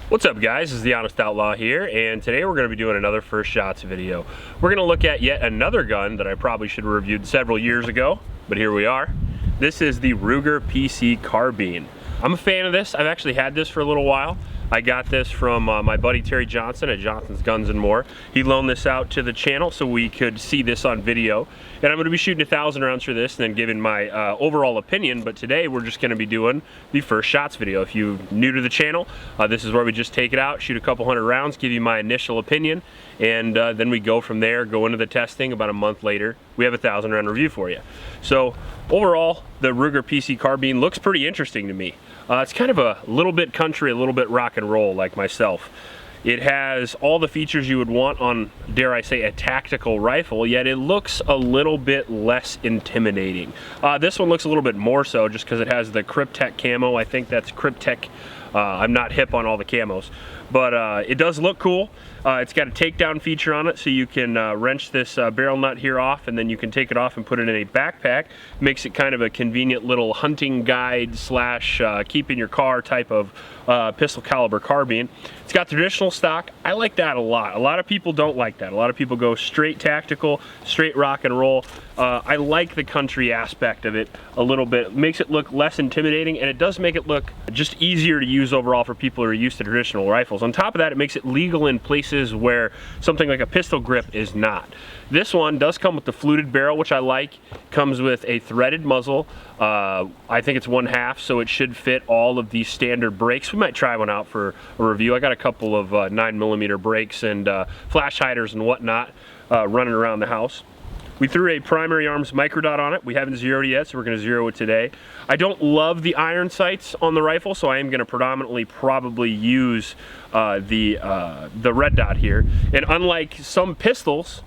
What's up guys, this is the Honest Outlaw here, and today we're going to be doing another First Shots video. We're going to look at yet another gun that I probably should have reviewed several years ago, but here we are. This is the Ruger PC Carbine. I'm a fan of this. I've actually had this for a little while. I got this from my buddy Terry Johnson at Johnson's Guns and More. He loaned this out to the channel so we could see this on video. And I'm going to be shooting 1,000 rounds for this and then giving my overall opinion. But today we're just going to be doing the First Shots video. If you're new to the channel, this is where we just take it out, shoot a couple hundred rounds, give you my initial opinion, and then we go from there, go into the testing. About a month later, we have a 1,000 round review for you. So overall, the Ruger PC Carbine looks pretty interesting to me. It's kind of a little bit country, a little bit rock and roll like myself. It has all the features you would want on, dare I say, a tactical rifle, yet it looks a little bit less intimidating. This one looks a little bit more so just because it has the Cryptek camo. I think that's Cryptek. I'm not hip on all the camos, but it does look cool. It's got a takedown feature on it, so you can wrench this barrel nut here off, and then you can take it off and put it in a backpack. Makes it kind of a convenient little hunting guide slash keep in your car type of pistol caliber carbine. It's got traditional stock. I like that a lot. A lot of people don't like that. A lot of people go straight tactical, straight rock and roll. I like the country aspect of it a little bit. It makes it look less intimidating, and it does make it look just easier to use overall for people who are used to traditional rifles. On top of that, it makes it legal in places where something like a pistol grip is not. This one does come with the fluted barrel, which I like. Comes with a threaded muzzle. I think it's 1/2, so it should fit all of these standard brakes. We might try one out for a review. I got a couple of 9mm brakes and flash hiders and whatnot running around the house. We threw a primary arms microdot on it. We haven't zeroed it yet, so we're going to zero it today. I don't love the iron sights on the rifle, so I am going to predominantly probably use the red dot here. And unlike some pistols,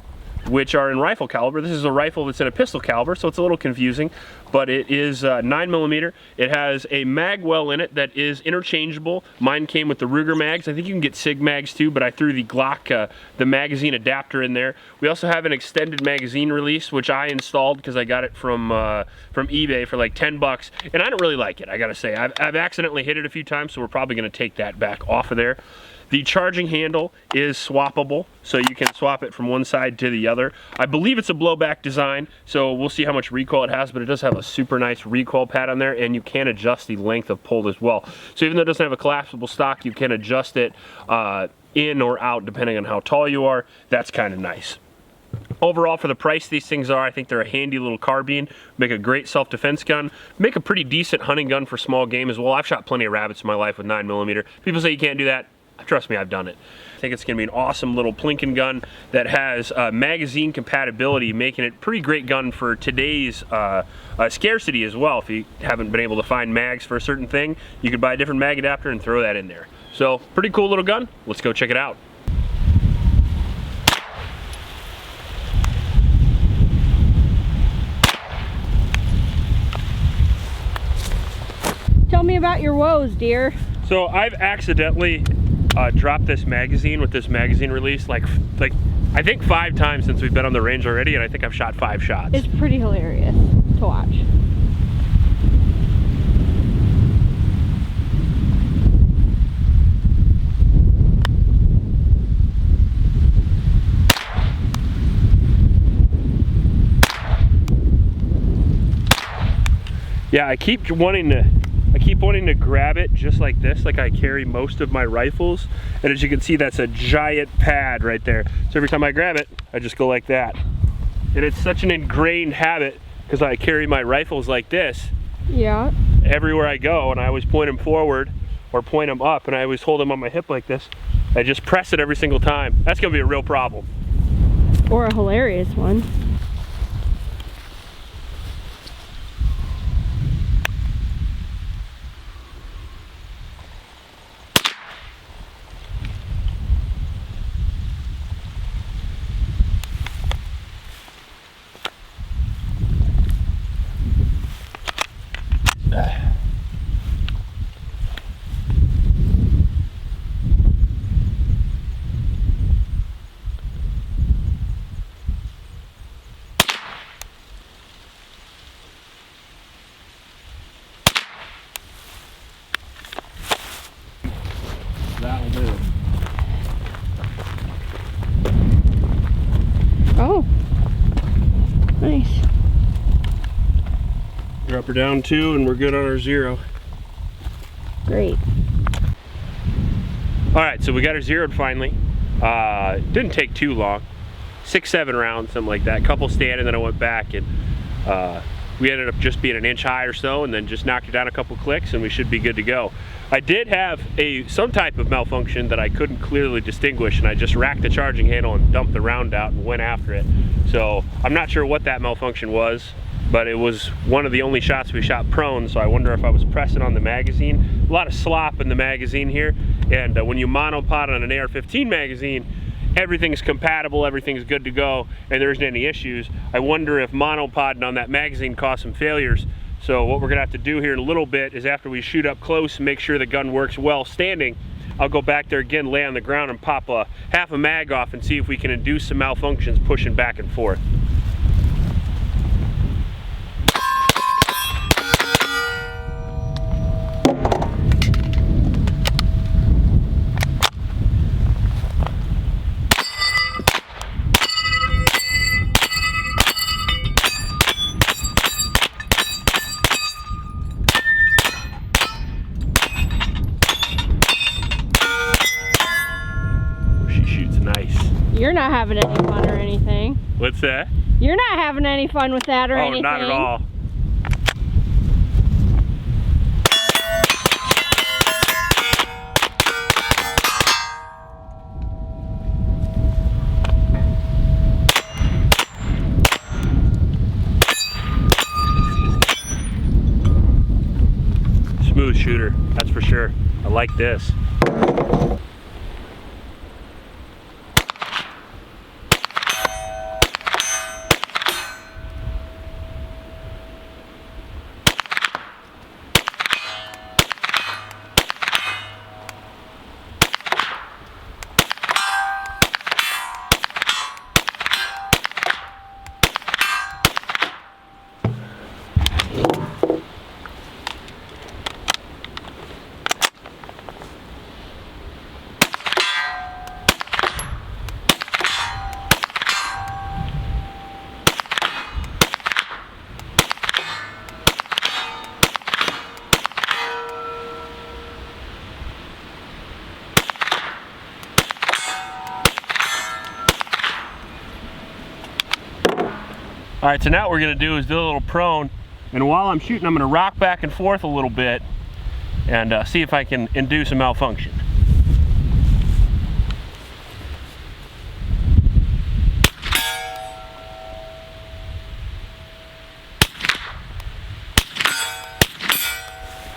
which are in rifle caliber, this is a rifle that's in a pistol caliber, so it's a little confusing, but it is 9mm. It has a mag well in it that is interchangeable. Mine came with the Ruger mags. I think you can get SIG mags too, but I threw the Glock, the magazine adapter in there. We also have an extended magazine release, which I installed because I got it from eBay for like 10 bucks, and I don't really like it, I gotta say. I've accidentally hit it a few times, so we're probably gonna take that back off of there. The charging handle is swappable, so you can swap it from one side to the other. I believe it's a blowback design, so we'll see how much recoil it has, but it does have a super nice recoil pad on there, and you can adjust the length of pull as well. So even though it doesn't have a collapsible stock, you can adjust it in or out depending on how tall you are. That's kind of nice. Overall, for the price these things are, I think they're a handy little carbine, make a great self-defense gun, make a pretty decent hunting gun for small game as well. I've shot plenty of rabbits in my life with 9mm. People say you can't do that. Trust me, I've done it. I think it's going to be an awesome little plinking gun that has magazine compatibility, making it a pretty great gun for today's scarcity as well. If you haven't been able to find mags for a certain thing, you could buy a different mag adapter and throw that in there. So, pretty cool little gun. Let's go check it out. Tell me about your woes, dear. So I've accidentally dropped this magazine with this magazine release like I think 5 times since we've been on the range already, and I think I've shot 5 shots. It's pretty hilarious to watch. Yeah, I keep wanting to grab it just like this, like I carry most of my rifles. And as you can see, that's a giant pad right there. So every time I grab it, I just go like that. And it's such an ingrained habit because I carry my rifles like this. Yeah. Everywhere I go, and I always point them forward or point them up, and I always hold them on my hip like this. I just press it every single time. That's gonna be a real problem. Or a hilarious one. Drop her down 2 and we're good on our 0. Great. All right, so we got her zeroed finally. Didn't take too long. 6-7 rounds, something like that. Couple standing, then I went back and we ended up just being an inch high or so, and then just knocked it down a couple clicks and we should be good to go. I did have some type of malfunction that I couldn't clearly distinguish, and I just racked the charging handle and dumped the round out and went after it. So I'm not sure what that malfunction was, but it was one of the only shots we shot prone, so I wonder if I was pressing on the magazine. A lot of slop in the magazine here, and when you monopod on an AR-15 magazine, everything's compatible, everything's good to go, and there isn't any issues. I wonder if monopodding on that magazine caused some failures. So what we're gonna have to do here in a little bit is, after we shoot up close and make sure the gun works well standing, I'll go back there again, lay on the ground and pop half a mag off and see if we can induce some malfunctions pushing back and forth. You're not having any fun or anything. What's that? You're not having any fun with that or anything. Oh, not at all. Smooth shooter, that's for sure. I like this. All right, so now what we're gonna do is do a little prone, and while I'm shooting, I'm gonna rock back and forth a little bit and see if I can induce a malfunction.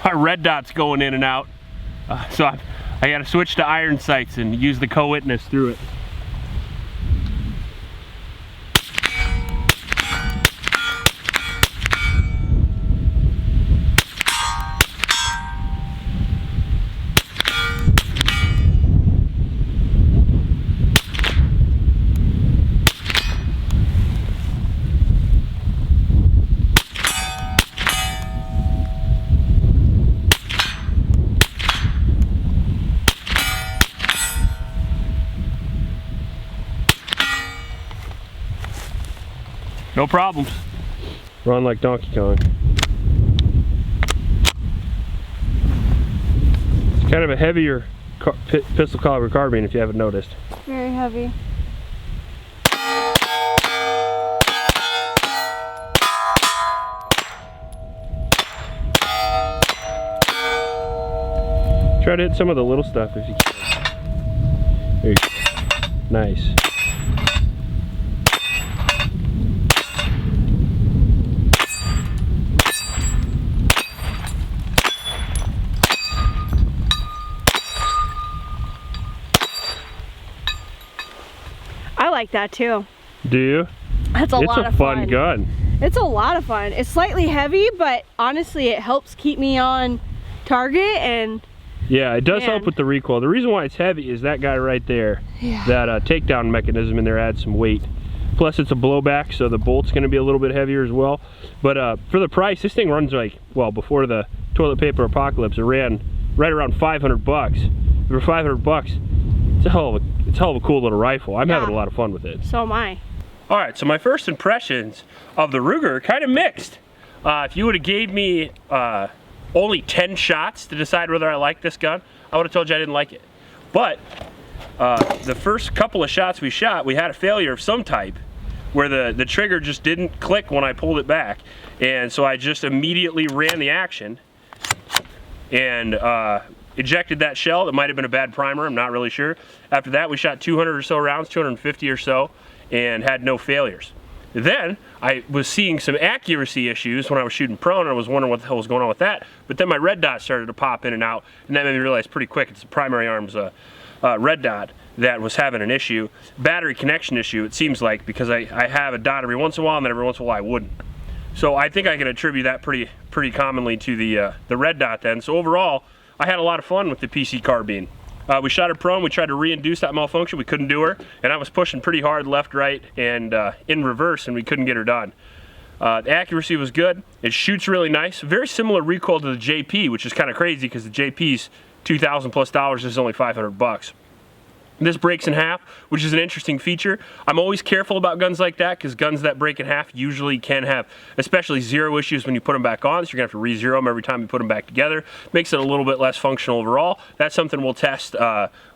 Our red dot's going in and out, so I gotta switch to iron sights and use the co-witness through it. No problems. Run like Donkey Kong. It's kind of a heavier pistol caliber carbine, if you haven't noticed. Very heavy. Try to hit some of the little stuff if you can. There you go. Nice. I like that too. Do you? That's a lot of fun. It's a fun gun. It's a lot of fun. It's slightly heavy, but honestly it helps keep me on target, and yeah, it does help with the recoil. The reason why it's heavy is that guy right there. Yeah. That takedown mechanism in there adds some weight. Plus it's a blowback, so the bolt's going to be a little bit heavier as well. But for the price, this thing runs like, well, before the toilet paper apocalypse, it ran right around 500 bucks. For 500 bucks, it's a hell of a cool little rifle. I'm having a lot of fun with it. So am I. All right, so my first impressions of the Ruger are kind of mixed. If you would have gave me only 10 shots to decide whether I like this gun, I would have told you I didn't like it. But the first couple of shots we shot, we had a failure of some type where the trigger just didn't click when I pulled it back. And so I just immediately ran the action and ejected that shell. It might have been a bad primer, I'm not really sure. After that, we shot 200 or so rounds, 250 or so, and had no failures. Then I was seeing some accuracy issues when I was shooting prone, and I was wondering what the hell was going on with that. But then my red dot started to pop in and out, and that made me realize pretty quick it's the primary arms red dot that was having an issue. Battery connection issue, it seems like, because I have a dot every once in a while, and then every once in a while I wouldn't. So I think I can attribute that pretty commonly to the red dot then. So overall, I had a lot of fun with the PC Carbine. We shot her prone, we tried to re-induce that malfunction, we couldn't do her, and I was pushing pretty hard left, right, and in reverse, and we couldn't get her done. The accuracy was good, it shoots really nice, very similar recoil to the JP, which is kind of crazy because the JP's $2,000 plus, this is only 500 bucks. This breaks in half, which is an interesting feature. I'm always careful about guns like that because guns that break in half usually can have, especially zero issues when you put them back on, so you're gonna have to re-zero them every time you put them back together. Makes it a little bit less functional overall. That's something we'll test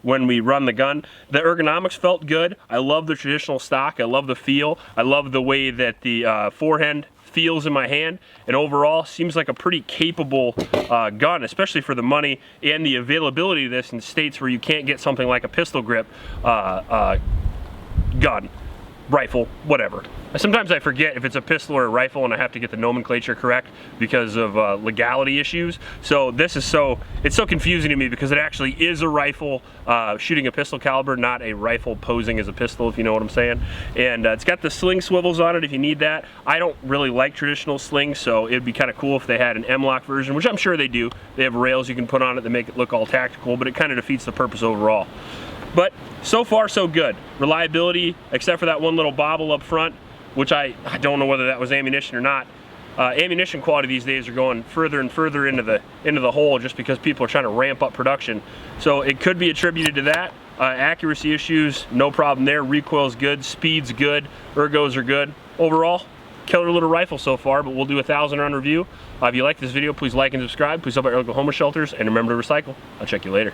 when we run the gun. The ergonomics felt good. I love the traditional stock. I love the feel. I love the way that the forehand feels in my hand, and overall seems like a pretty capable gun, especially for the money and the availability of this in states where you can't get something like a pistol grip gun, rifle, whatever. Sometimes I forget if it's a pistol or a rifle, and I have to get the nomenclature correct because of legality issues. So this is it's so confusing to me because it actually is a rifle shooting a pistol caliber, not a rifle posing as a pistol, if you know what I'm saying. And it's got the sling swivels on it if you need that. I don't really like traditional slings, so it'd be kind of cool if they had an M-LOK version, which I'm sure they do. They have rails you can put on it that make it look all tactical, but it kind of defeats the purpose overall. But so far so good. Reliability, except for that one little bobble up front, which I don't know whether that was ammunition or not. Ammunition quality these days are going further and further into the hole just because people are trying to ramp up production. So it could be attributed to that. Accuracy issues, no problem there. Recoil's good, speed's good, ergos are good. Overall, killer little rifle so far, but we'll do a 1,000 round review. If you like this video, please like and subscribe. Please help out your local homeless shelters, and remember to recycle. I'll check you later.